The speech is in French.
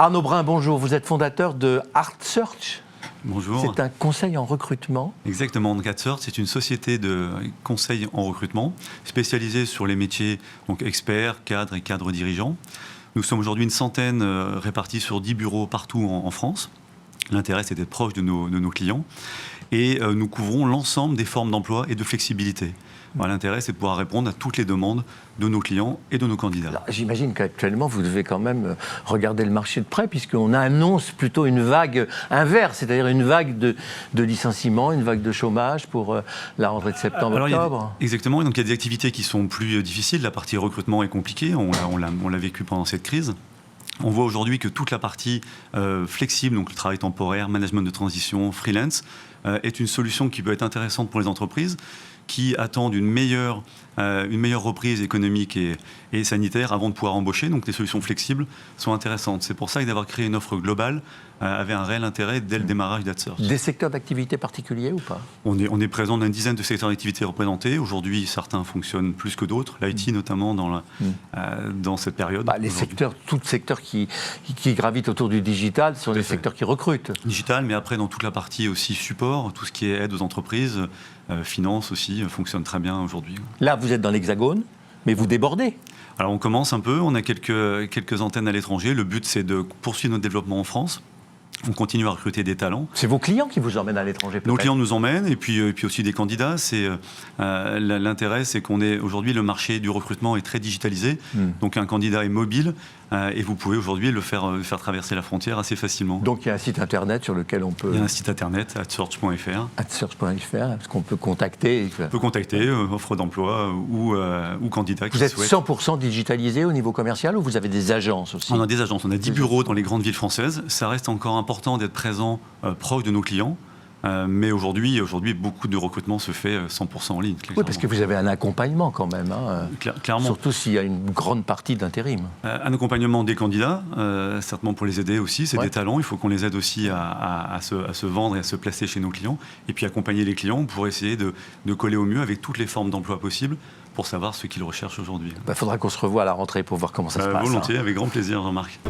Arnaud Brun, bonjour. Vous êtes fondateur de ArtSearch. Bonjour. C'est un conseil en recrutement. Exactement. ArtSearch, c'est une société de conseil en recrutement spécialisée sur les métiers donc experts, cadres et cadres dirigeants. Nous sommes aujourd'hui une centaine répartis sur 10 bureaux partout en France. L'intérêt, c'est d'être proche de nos clients. Et nous couvrons l'ensemble des formes d'emploi et de flexibilité. Voilà, l'intérêt, c'est de pouvoir répondre à toutes les demandes de nos clients et de nos candidats. J'imagine qu'actuellement, vous devez quand même regarder le marché de près, puisqu'on annonce plutôt une vague inverse, c'est-à-dire une vague de licenciements, une vague de chômage pour la rentrée de septembre-octobre. Exactement. Donc, il y a des activités qui sont plus difficiles. La partie recrutement est compliquée. On l'a vécu pendant cette crise. On voit aujourd'hui que toute la partie flexible, donc le travail temporaire, management de transition, freelance, est une solution qui peut être intéressante pour les entreprises qui attendent une meilleure reprise économique et sanitaire avant de pouvoir embaucher. Donc les solutions flexibles sont intéressantes. C'est pour ça que d'avoir créé une offre globale avait un réel intérêt dès le démarrage d'ArtSearch. Des secteurs d'activité particuliers ou pas ? On est présent dans une dizaine de secteurs d'activité représentés. Aujourd'hui, certains fonctionnent plus que d'autres. L'IT notamment dans cette période. Les secteurs, tous les secteurs qui gravitent autour du digital sont des secteurs qui recrutent. Digital, mais après dans toute la partie aussi support, tout ce qui est aide aux entreprises, finance aussi, fonctionne très bien aujourd'hui. Là, vous êtes dans l'Hexagone, mais vous débordez. Alors on commence un peu, on a quelques antennes à l'étranger. Le but, c'est de poursuivre notre développement en France. On continue à recruter des talents. C'est vos clients qui vous emmènent à l'étranger, peut-être ? Nos clients nous emmènent, et puis aussi des candidats. L'intérêt, c'est qu'on est aujourd'hui, le marché du recrutement est très digitalisé. Donc un candidat est mobile, et vous pouvez aujourd'hui le faire traverser la frontière assez facilement. Donc il y a un site internet sur lequel on peut... Il y a un site internet, artsearch.fr. Artsearch.fr, est-ce qu'on peut contacter ? On peut contacter, offre d'emploi ou candidat qui souhaitent. Vous êtes 100% digitalisé au niveau commercial ou vous avez des agences aussi ? On a des agences, on a 10 bureaux dans les grandes villes françaises. Ça reste encore important d'être présent proche de nos clients. Mais aujourd'hui, beaucoup de recrutement se fait 100% en ligne. Oui, parce que vous avez un accompagnement quand même. Hein, clairement. Surtout s'il y a une grande partie d'intérim. Un accompagnement des candidats, certainement pour les aider aussi. C'est des talents, il faut qu'on les aide aussi à se vendre et à se placer chez nos clients. Et puis accompagner les clients pour essayer de coller au mieux avec toutes les formes d'emploi possibles pour savoir ce qu'ils recherchent aujourd'hui. Il faudra qu'on se revoie à la rentrée pour voir comment ça se passe. Volontiers, avec grand plaisir, Jean-Marc.